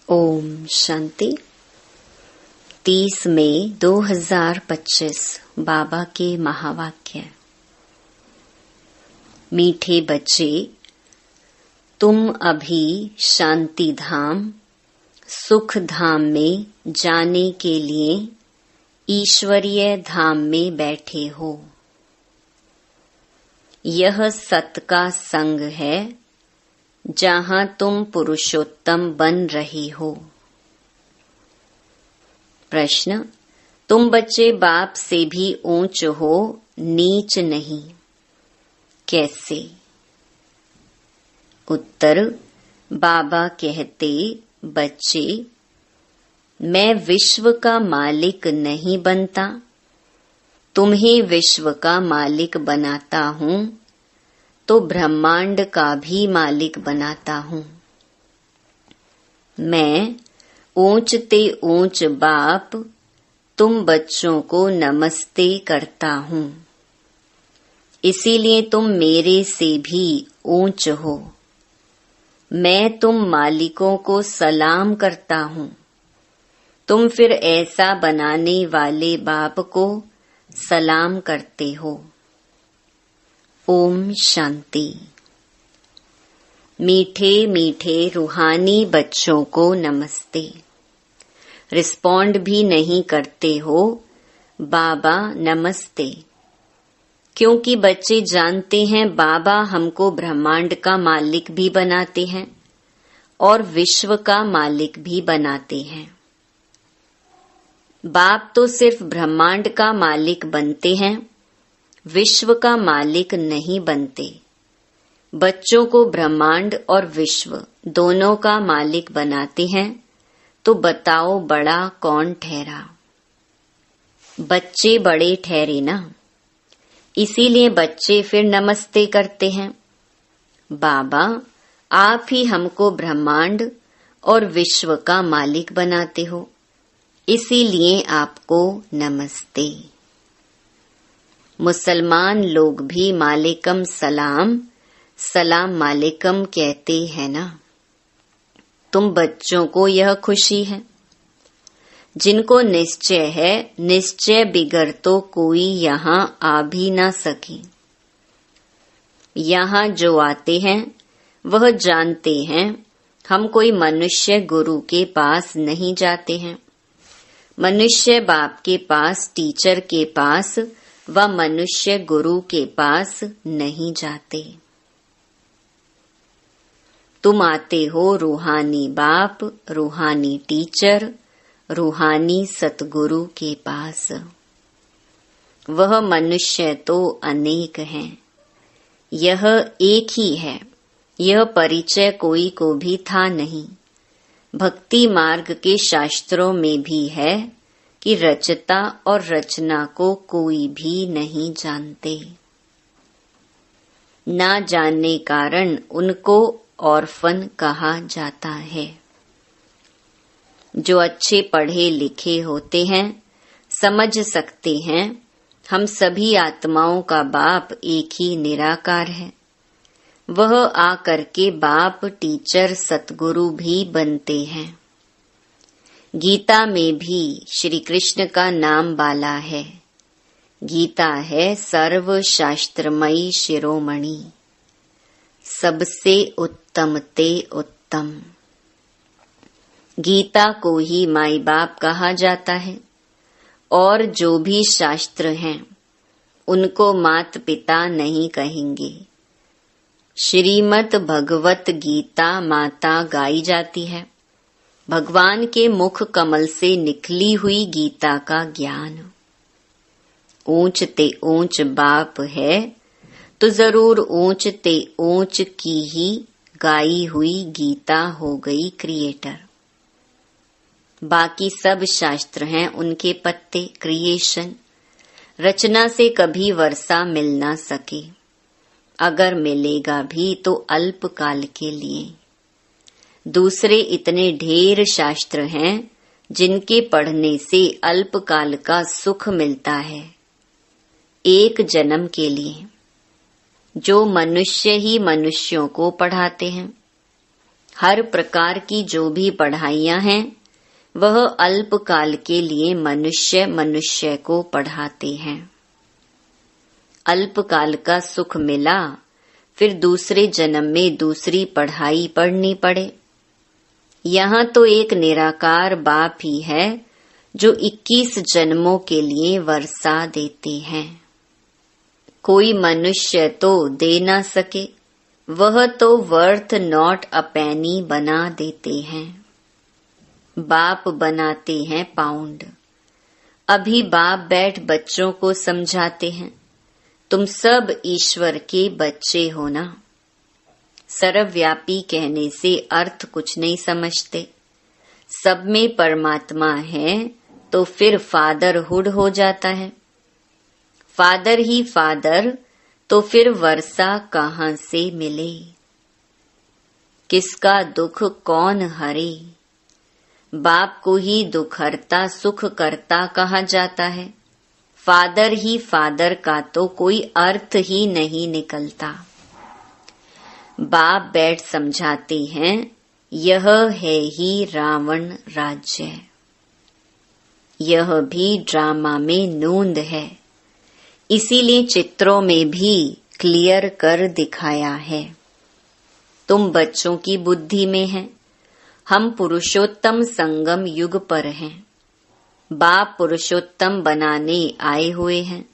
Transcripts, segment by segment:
ओम शांति। 30 मई 2025 बाबा के महावाक्य। मीठे बच्चे, तुम अभी शांति धाम, सुख धाम में जाने के लिए ईश्वरीय धाम में बैठे हो। यह सत का संग है जहां तुम पुरुषोत्तम बन रहे हो। प्रश्न, तुम बच्चे बाप से भी ऊंच हो, नीच नहीं, कैसे? उत्तर, बाबा कहते, बच्चे, मैं विश्व का मालिक नहीं बनता, तुम्हें विश्व का मालिक बनाता हूँ तो ब्रह्मांड का भी मालिक बनाता हूँ। मैं ऊंचते ऊंच बाप तुम बच्चों को नमस्ते करता हूँ, इसीलिए तुम मेरे से भी ऊंच हो। मैं तुम मालिकों को सलाम करता हूँ, तुम फिर ऐसा बनाने वाले बाप को सलाम करते हो। ओम शांति। मीठे मीठे रूहानी बच्चों को नमस्ते। रिस्पॉन्ड भी नहीं करते हो, बाबा नमस्ते, क्योंकि बच्चे जानते हैं बाबा हमको ब्रह्मांड का मालिक भी बनाते हैं और विश्व का मालिक भी बनाते हैं। बाप तो सिर्फ ब्रह्मांड का मालिक बनते हैं, विश्व का मालिक नहीं बनते। बच्चों को ब्रह्मांड और विश्व दोनों का मालिक बनाते हैं, तो बताओ बड़ा कौन ठहरा? बच्चे बड़े ठहरे ना, इसीलिए बच्चे फिर नमस्ते करते हैं। बाबा, आप ही हमको ब्रह्मांड और विश्व का मालिक बनाते हो, इसीलिए आपको नमस्ते। मुसलमान लोग भी मालिकम सलाम, सलाम मालिकम कहते हैं ना। तुम बच्चों को यह खुशी है। जिनको निश्चय है, निश्चय बिगर तो कोई यहाँ आ भी ना सके। यहाँ जो आते हैं वह जानते हैं हम कोई मनुष्य गुरु के पास नहीं जाते हैं। मनुष्य बाप के पास, टीचर के पास व मनुष्य गुरु के पास नहीं जाते। तुम आते हो रूहानी बाप, रूहानी टीचर, रूहानी सतगुरु के पास। वह मनुष्य तो अनेक हैं, यह एक ही है। यह परिचय कोई को भी था नहीं। भक्ति मार्ग के शास्त्रों में भी है कि रचता और रचना को कोई भी नहीं जानते। ना जानने कारण उनको ऑर्फन कहा जाता है। जो अच्छे पढ़े लिखे होते हैं समझ सकते हैं हम सभी आत्माओं का बाप एक ही निराकार है। वह आकर के बाप, टीचर, सतगुरु भी बनते हैं। गीता में भी श्री कृष्ण का नाम बाला है। गीता है सर्व शास्त्रमयी शिरोमणि, सबसे उत्तम ते उत्तम। गीता को ही माई बाप कहा जाता है और जो भी शास्त्र हैं उनको मात पिता नहीं कहेंगे। श्रीमद् भगवत गीता माता गाई जाती है। भगवान के मुख कमल से निकली हुई गीता का ज्ञान। ऊंच ते ऊंच बाप है तो जरूर ऊंच ते ऊंच की ही गाई हुई गीता हो गई क्रिएटर। बाकी सब शास्त्र हैं उनके पत्ते, क्रिएशन। रचना से कभी वर्षा मिल ना सके, अगर मिलेगा भी तो अल्प काल के लिए। दूसरे इतने ढेर शास्त्र हैं जिनके पढ़ने से अल्प काल का सुख मिलता है, एक जन्म के लिए। जो मनुष्य ही मनुष्यों को पढ़ाते हैं। हर प्रकार की जो भी पढ़ाइयाँ हैं वह अल्पकाल के लिए मनुष्य को पढ़ाते हैं। अल्पकाल का सुख मिला, फिर दूसरे जन्म में दूसरी पढ़ाई पढ़नी पड़े। यहाँ तो एक निराकार बाप ही है जो 21 जन्मों के लिए वर्षा देते हैं। कोई मनुष्य तो दे ना सके, वह तो वर्थ नॉट अ पेनी बना देते हैं। बाप बनाते हैं पाउंड। अभी बाप बैठ बच्चों को समझाते हैं, तुम सब ईश्वर के बच्चे हो ना। सर्वव्यापी कहने से अर्थ कुछ नहीं समझते। सब में परमात्मा है तो फिर फादरहुड हो जाता है। फादर ही फादर तो फिर वर्षा कहाँ से मिले। किसका दुख कौन हरे। बाप को ही दुख हरता सुख करता कहा जाता है। फादर ही फादर का तो कोई अर्थ ही नहीं निकलता। बाप बैठ समझाते हैं, यह है ही रावण राज्य। यह भी ड्रामा में नूंद है, इसीलिए चित्रों में भी क्लियर कर दिखाया है। तुम बच्चों की बुद्धि में हैं, हम पुरुषोत्तम संगम युग पर हैं। बाप पुरुषोत्तम बनाने आए हुए हैं।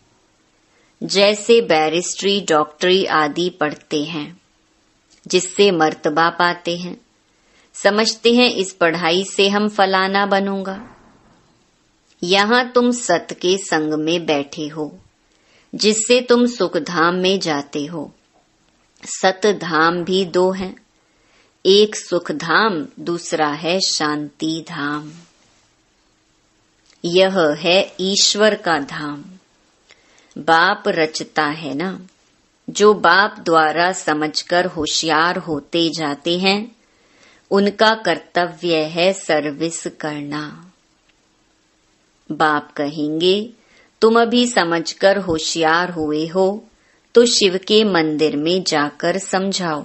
जैसे बैरिस्ट्री डॉक्टरी आदि पढ़ते हैं, जिससे मर्तबा पाते हैं, समझते हैं इस पढ़ाई से हम फलाना बनूंगा। यहाँ तुम सत के संग में बैठे हो, जिससे तुम सुख धाम में जाते हो। सत धाम भी दो हैं, एक सुख धाम, दूसरा है शांति धाम। यह है ईश्वर का धाम। बाप रचता है ना। जो बाप द्वारा समझकर होशियार होते जाते हैं, उनका कर्तव्य है सर्विस करना। बाप कहेंगे, तुम अभी समझकर होशियार हुए हो तो शिव के मंदिर में जाकर समझाओ।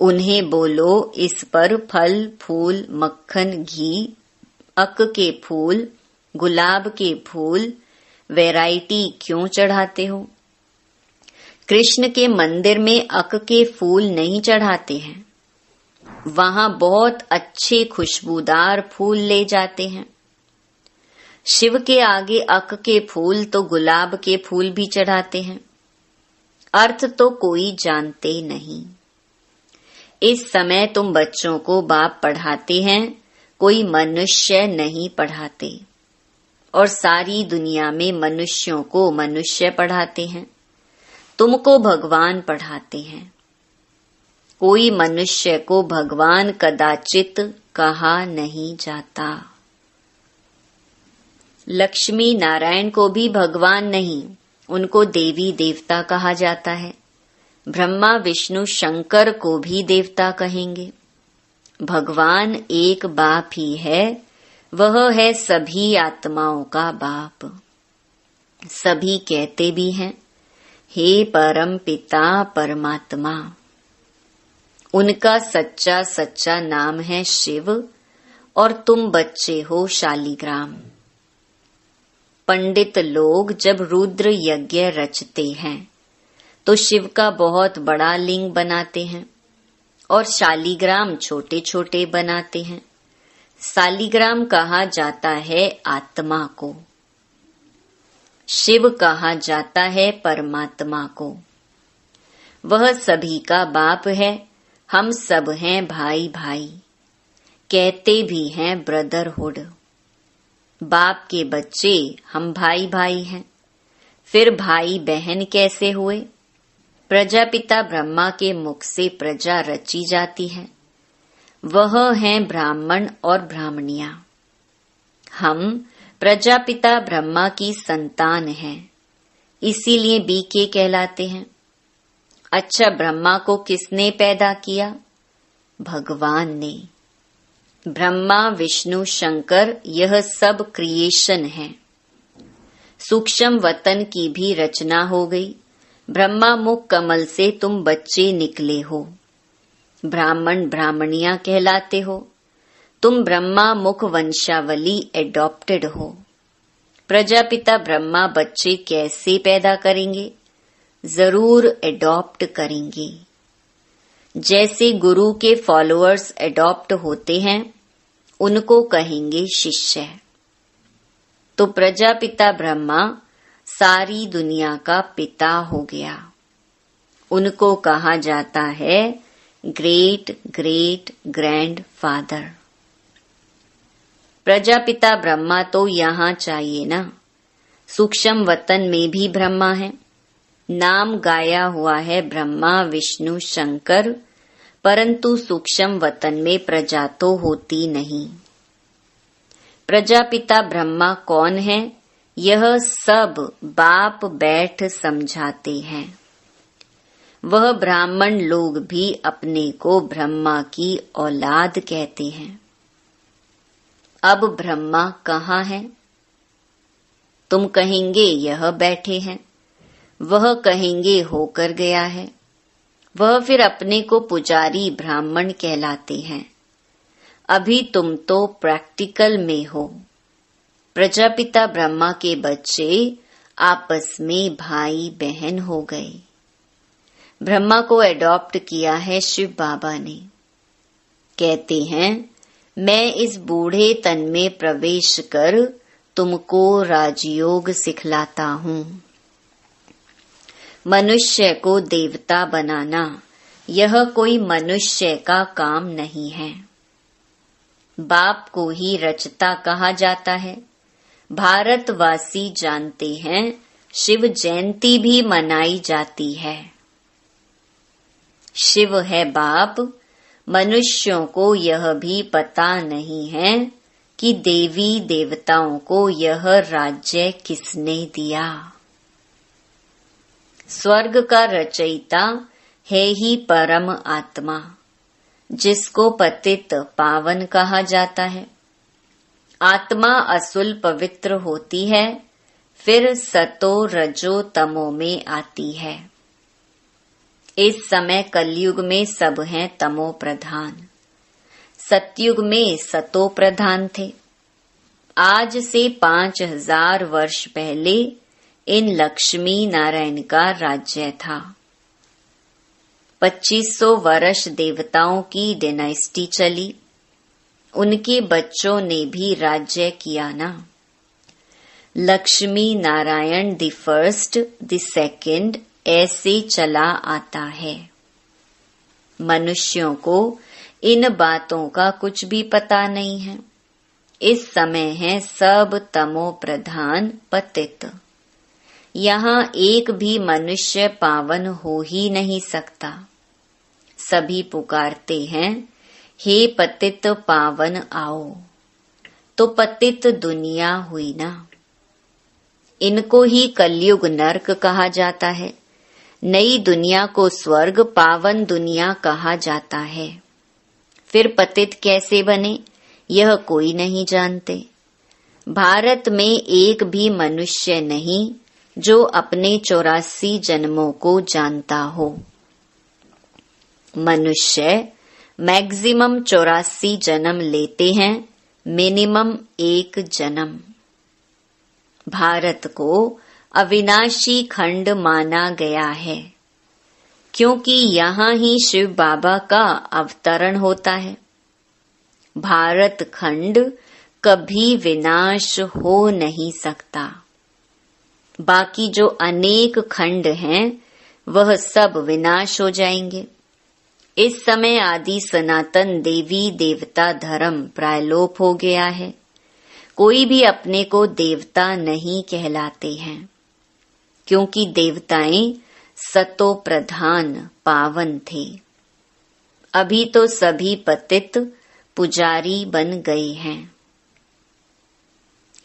उन्हें बोलो, इस पर फल फूल मक्खन घी अक के फूल गुलाब के फूल वैरायटी क्यों चढ़ाते हो। कृष्ण के मंदिर में अक के फूल नहीं चढ़ाते हैं, वहां बहुत अच्छे खुशबूदार फूल ले जाते हैं। शिव के आगे अक के फूल तो गुलाब के फूल भी चढ़ाते हैं। अर्थ तो कोई जानते नहीं। इस समय तुम बच्चों को बाप पढ़ाते हैं, कोई मनुष्य नहीं पढ़ाते। और सारी दुनिया में मनुष्यों को मनुष्य पढ़ाते हैं। तुमको भगवान पढ़ाते हैं। कोई मनुष्य को भगवान कदाचित कहा नहीं जाता। लक्ष्मी नारायण को भी भगवान नहीं, उनको देवी देवता कहा जाता है। ब्रह्मा विष्णु शंकर को भी देवता कहेंगे। भगवान एक बाप ही है, वह है सभी आत्माओं का बाप। सभी कहते भी हैं, हे परम पिता परमात्मा। उनका सच्चा सच्चा नाम है शिव, और तुम बच्चे हो शालिग्राम। पंडित लोग जब रुद्र यज्ञ रचते हैं तो शिव का बहुत बड़ा लिंग बनाते हैं और शालिग्राम छोटे छोटे बनाते हैं। शालिग्राम कहा जाता है आत्मा को, शिव कहा जाता है परमात्मा को। वह सभी का बाप है, हम सब हैं भाई भाई, कहते भी हैं ब्रदरहुड। बाप के बच्चे हम भाई भाई हैं, फिर भाई बहन कैसे हुए। प्रजापिता ब्रह्मा के मुख से प्रजा रची जाती है, वह हैं ब्राह्मण और ब्राह्मणियां। हम प्रजापिता ब्रह्मा की संतान हैं, इसीलिए बीके कहलाते हैं। अच्छा, ब्रह्मा को किसने पैदा किया? भगवान ने। ब्रह्मा विष्णु शंकर यह सब क्रिएशन है। सूक्ष्म वतन की भी रचना हो गई। ब्रह्मा मुख कमल से तुम बच्चे निकले हो। ब्राह्मण ब्राह्मणियां कहलाते हो। तुम ब्रह्मा मुख वंशावली एडॉप्टेड हो। प्रजापिता ब्रह्मा बच्चे कैसे पैदा करेंगे? जरूर एडॉप्ट करेंगे। जैसे गुरु के फॉलोअर्स एडॉप्ट होते हैं, उनको कहेंगे शिष्य। तो प्रजापिता ब्रह्मा सारी दुनिया का पिता हो गया। उनको कहा जाता है great great grand father. Prajapita Brahma तो यहाँ चाहिए ना। सूक्ष्म वतन में भी ब्रह्मा है। नाम गाया हुआ है ब्रह्मा विष्णु शंकर, परंतु सूक्ष्म वतन में प्रजा तो होती नहीं। प्रजापिता ब्रह्मा कौन है? यह सब बाप बैठ समझाते हैं। वह ब्राह्मण लोग भी अपने को ब्रह्मा की औलाद कहते हैं। अब ब्रह्मा कहाँ है? तुम कहेंगे यह बैठे हैं, वह कहेंगे होकर गया है, वह फिर अपने को पुजारी ब्राह्मण कहलाते हैं। अभी तुम तो प्रैक्टिकल में हो। प्रजापिता ब्रह्मा के बच्चे आपस में भाई बहन हो गए। ब्रह्मा को एडॉप्ट किया है शिव बाबा ने। कहते हैं मैं इस बूढ़े तन में प्रवेश कर तुमको राजयोग सिखलाता हूँ। मनुष्य को देवता बनाना यह कोई मनुष्य का काम नहीं है। बाप को ही रचता कहा जाता है। भारतवासी जानते हैं शिव जयंती भी मनाई जाती है। शिव है बाप। मनुष्यों को यह भी पता नहीं है कि देवी देवताओं को यह राज्य किसने दिया। स्वर्ग का रचयिता है ही परम आत्मा, जिसको पतित पावन कहा जाता है। आत्मा असुल पवित्र होती है, फिर सतो रजो तमो में आती है। इस समय कलयुग में सब हैं तमो प्रधान। सतयुग में सतो प्रधान थे। आज से 5000 वर्ष पहले इन लक्ष्मी नारायण का राज्य था। 2500 वर्ष देवताओं की डायनेस्टी चली। उनके बच्चों ने भी राज्य किया ना। Lakshmi Narayan the first the second ऐसे चला आता है। मनुष्यों को इन बातों का कुछ भी पता नहीं है। इस समय है सब तमो प्रधान पतित। यहाँ एक भी मनुष्य पावन हो ही नहीं सकता। सभी पुकारते हैं हे पतित पावन आओ। तो पतित दुनिया हुई ना। इनको ही कलयुग नरक कहा जाता है। नई दुनिया को स्वर्ग, पावन दुनिया कहा जाता है। फिर पतित कैसे बने यह कोई नहीं जानते। भारत में एक भी मनुष्य नहीं जो अपने 84 जन्मों को जानता हो। मनुष्य मैक्सिमम 84 जन्म लेते हैं, मिनिमम 1 जन्म। भारत को अविनाशी खंड माना गया है, क्योंकि यहाँ ही शिव बाबा का अवतरण होता है। भारत खंड कभी विनाश हो नहीं सकता। बाकी जो अनेक खंड हैं वह सब विनाश हो जाएंगे। इस समय आदि सनातन देवी देवता धर्म प्रायलोप हो गया है। कोई भी अपने को देवता नहीं कहलाते हैं, क्योंकि देवताएं सतो प्रधान पावन थे। अभी तो सभी पतित पुजारी बन गए हैं।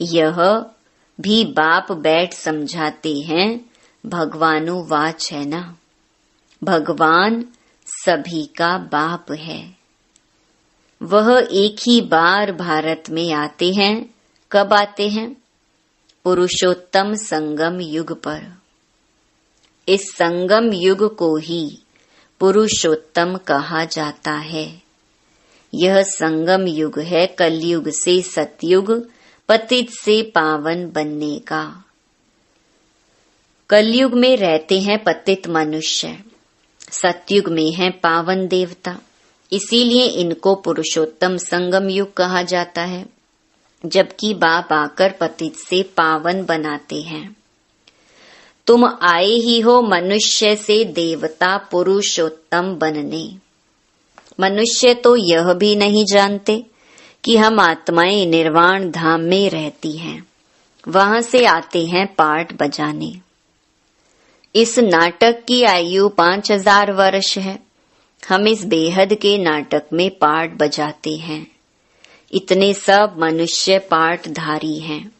यह भी बाप बैठ समझाते हैं। भगवानुवाच है ना। भगवान सभी का बाप है। वह एक ही बार भारत में आते हैं। कब आते हैं? पुरुषोत्तम संगम युग पर। इस संगम युग को ही पुरुषोत्तम कहा जाता है। यह संगम युग है कलयुग से सतयुग, पतित से पावन बनने का। कलयुग में रहते हैं पतित मनुष्य, सतयुग में है पावन देवता, इसीलिए इनको पुरुषोत्तम संगम युग कहा जाता है। जबकि बाप आकर पतित से पावन बनाते हैं। तुम आए ही हो मनुष्य से देवता पुरुषोत्तम बनने। मनुष्य तो यह भी नहीं जानते कि हम आत्माएं निर्वाण धाम में रहती हैं, वहां से आते हैं पाठ बजाने। इस नाटक की आयु 5000 वर्ष है। हम इस बेहद के नाटक में पाठ बजाते हैं। इतने सब मनुष्य पाठधारी हैं।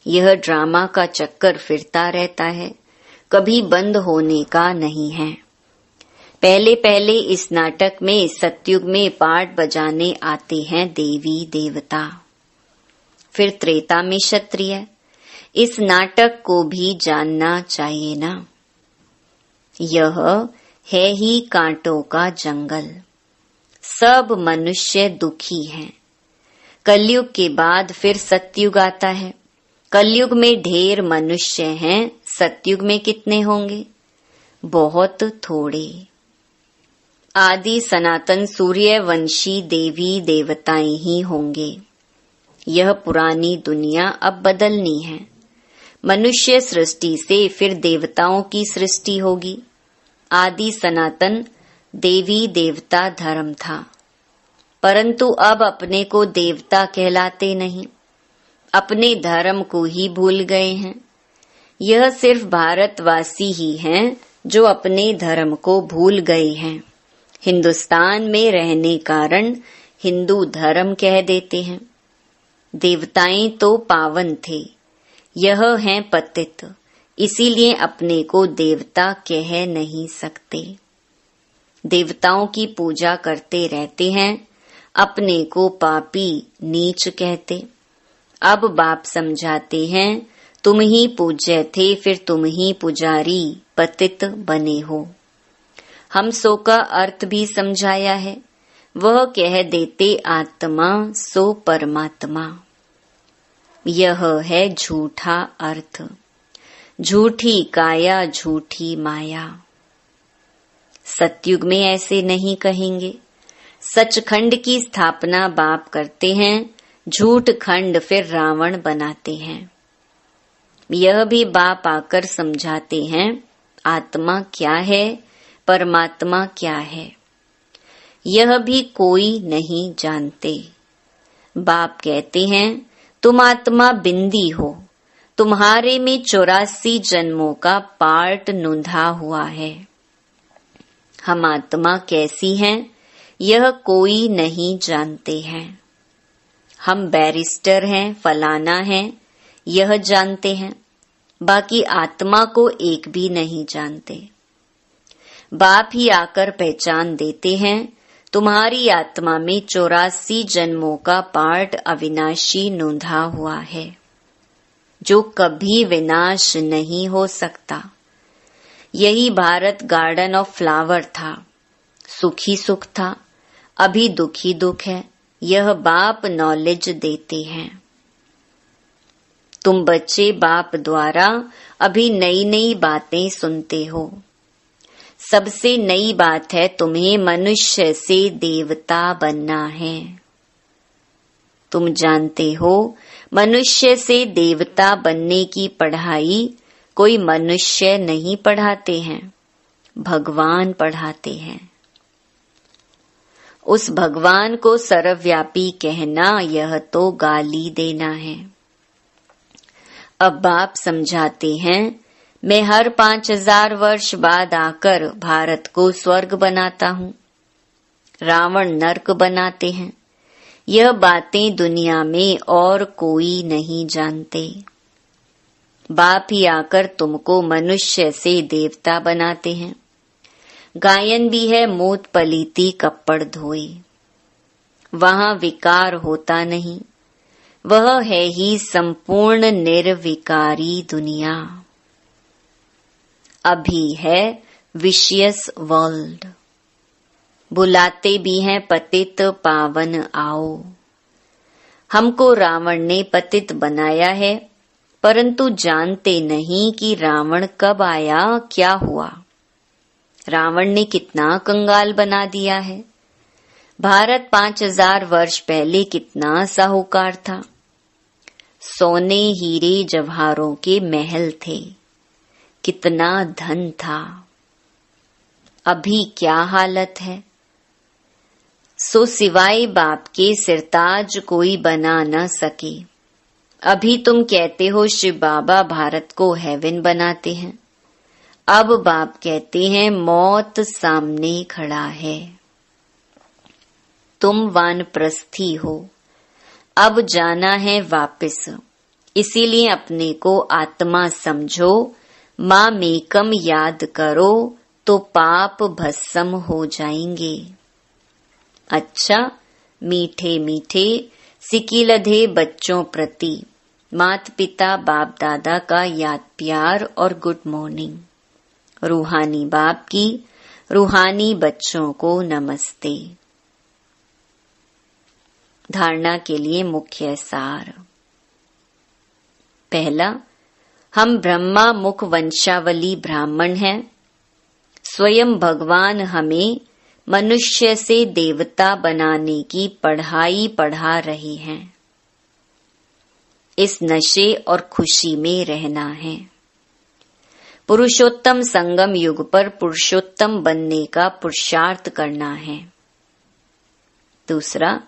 यह ड्रामा का चक्कर फिरता रहता है, कभी बंद होने का नहीं है। पहले पहले इस नाटक में सतयुग में पाठ बजाने आते हैं देवी देवता, फिर त्रेता में क्षत्रिय। इस नाटक को भी जानना चाहिए ना। यह है ही कांटों का जंगल। सब मनुष्य दुखी हैं। कलयुग के बाद फिर सतयुग आता है। कलयुग में ढेर मनुष्य हैं, सतयुग में कितने होंगे? बहुत थोड़े। आदि सनातन सूर्यवंशी देवी देवताएं ही होंगे। यह पुरानी दुनिया अब बदलनी है। मनुष्य सृष्टि से फिर देवताओं की सृष्टि होगी। आदि सनातन देवी देवता धर्म था, परंतु अब अपने को देवता कहलाते नहीं, अपने धर्म को ही भूल गए हैं। यह सिर्फ भारतवासी ही हैं जो अपने धर्म को भूल गए हैं। हिंदुस्तान में रहने कारण हिंदू धर्म कह देते हैं। देवताएं तो पावन थे, यह हैं पतित, इसीलिए अपने को देवता कह नहीं सकते। देवताओं की पूजा करते रहते हैं, अपने को पापी नीच कहते। अब बाप समझाते हैं, तुम ही पूज्य थे, फिर तुम ही पुजारी पतित बने हो। हम सो का अर्थ भी समझाया है। वह कह देते आत्मा सो परमात्मा। यह है झूठा अर्थ। झूठी काया झूठी माया। सतयुग में ऐसे नहीं कहेंगे। सचखंड की स्थापना बाप करते हैं, झूठ खंड फिर रावण बनाते हैं। यह भी बाप आकर समझाते हैं, आत्मा क्या है, परमात्मा क्या है, यह भी कोई नहीं जानते। बाप कहते हैं, तुम आत्मा बिंदी हो, तुम्हारे में 84 जन्मों का पार्ट नुंधा हुआ है। हम आत्मा कैसी हैं, यह कोई नहीं जानते हैं। हम बैरिस्टर हैं, फलाना हैं, यह जानते हैं, बाकी आत्मा को एक भी नहीं जानते। बाप ही आकर पहचान देते हैं, तुम्हारी आत्मा में 84 जन्मों का पार्ट अविनाशी नोंधा हुआ है, जो कभी विनाश नहीं हो सकता। यही भारत गार्डन ऑफ फ्लावर था। सुखी सुख था, अभी दुखी दुख है। यह बाप नॉलेज देते हैं। तुम बच्चे बाप द्वारा अभी नई नई बातें सुनते हो। सबसे नई बात है तुम्हें मनुष्य से देवता बनना है। तुम जानते हो मनुष्य से देवता बनने की पढ़ाई कोई मनुष्य नहीं पढ़ाते हैं, भगवान पढ़ाते हैं। उस भगवान को सर्वव्यापी कहना यह तो गाली देना है। अब बाप समझाते हैं, मैं हर 5000 वर्ष बाद आकर भारत को स्वर्ग बनाता हूँ, रावण नरक बनाते हैं। यह बातें दुनिया में और कोई नहीं जानते। बाप ही आकर तुमको मनुष्य से देवता बनाते हैं। गायन भी है मूत पलीती कपड़ धोए। वहां विकार होता नहीं, वह है ही संपूर्ण निर्विकारी दुनिया। अभी है विशियस वर्ल्ड। बुलाते भी हैं पतित पावन आओ। हमको रावण ने पतित बनाया है, परंतु जानते नहीं कि रावण कब आया, क्या हुआ। रावण ने कितना कंगाल बना दिया है। भारत 5000 वर्ष पहले कितना साहूकार था। सोने हीरे जवाहरों के महल थे, कितना धन था। अभी क्या हालत है। सो सिवाय बाप के सिरताज कोई बना न सके। अभी तुम कहते हो शिव बाबा भारत को हेवन बनाते हैं। अब बाप कहते हैं मौत सामने खड़ा है। तुम वानप्रस्थी हो, अब जाना है वापस। इसीलिए अपने को आत्मा समझो, माँ मेकम याद करो तो पाप भस्म हो जाएंगे। अच्छा, मीठे मीठे सिकिलधे बच्चों प्रति मात पिता बाप दादा का याद प्यार और गुड मॉर्निंग। रूहानी बाप की रूहानी बच्चों को नमस्ते। धारणा के लिए मुख्य सार। पहला, हम ब्रह्मा मुख वंशावली ब्राह्मण हैं। स्वयं भगवान हमें मनुष्य से देवता बनाने की पढ़ाई पढ़ा रहे हैं। इस नशे और खुशी में रहना है। पुरुषोत्तम संगम युग पर पुरुषोत्तम बनने का पुरुषार्थ करना है। दूसरा,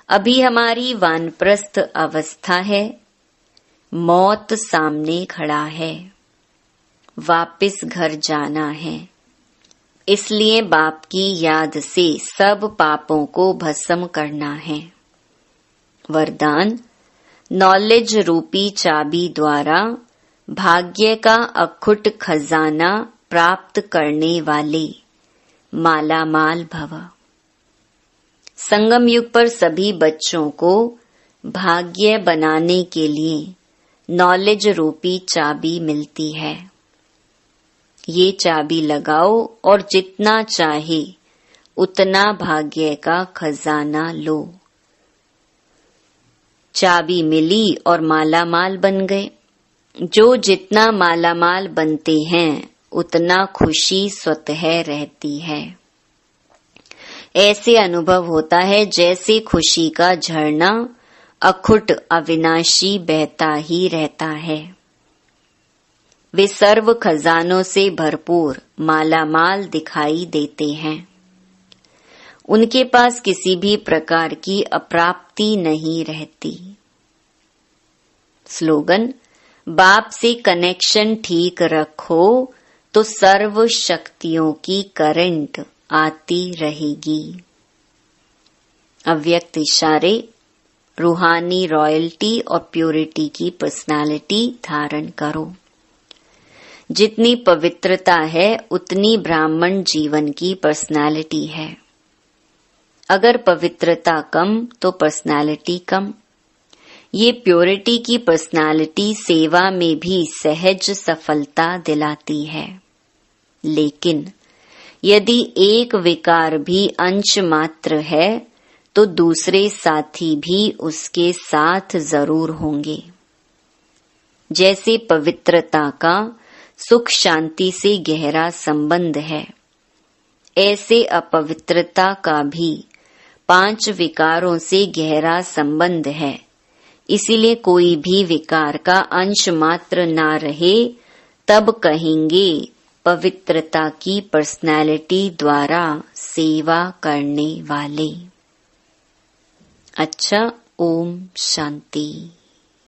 अभी हमारी वानप्रस्थ अवस्था है। मौत सामने खड़ा है। वापिस घर जाना है। इसलिए बाप की याद से सब पापों को भस्म करना है। वरदान, नॉलेज रूपी चाबी द्वारा भाग्य का अखुट खजाना प्राप्त करने वाले माला माल भव। संगम युग पर सभी बच्चों को भाग्य बनाने के लिए नॉलेज रूपी चाबी मिलती है। ये चाबी लगाओ और जितना चाहे उतना भाग्य का खजाना लो। चाबी मिली और मालामाल बन गए। जो जितना मालामाल बनते हैं उतना खुशी स्वतः रहती है। ऐसे अनुभव होता है जैसे खुशी का झरना अखुट अविनाशी बहता ही रहता है। वे सर्व खजानों से भरपूर मालामाल दिखाई देते हैं। उनके पास किसी भी प्रकार की अप्राप्ति नहीं रहती। स्लोगन, बाप से कनेक्शन ठीक रखो तो सर्व शक्तियों की करंट आती रहेगी। अव्यक्त इशारे, रूहानी रॉयल्टी और प्योरिटी की पर्सनालिटी धारण करो। जितनी पवित्रता है उतनी ब्राह्मण जीवन की पर्सनालिटी है। अगर पवित्रता कम तो पर्सनालिटी कम। ये प्योरिटी की पर्सनालिटी सेवा में भी सहज सफलता दिलाती है। लेकिन यदि एक विकार भी अंश मात्र है तो दूसरे साथी भी उसके साथ जरूर होंगे। जैसे पवित्रता का सुख शांति से गहरा संबंध है, ऐसे अपवित्रता का भी 5 विकारों से गहरा संबंध है। इसीलिए कोई भी विकार का अंश मात्र ना रहे तब कहेंगे पवित्रता की पर्सनैलिटी द्वारा सेवा करने वाले। अच्छा, ओम शांति।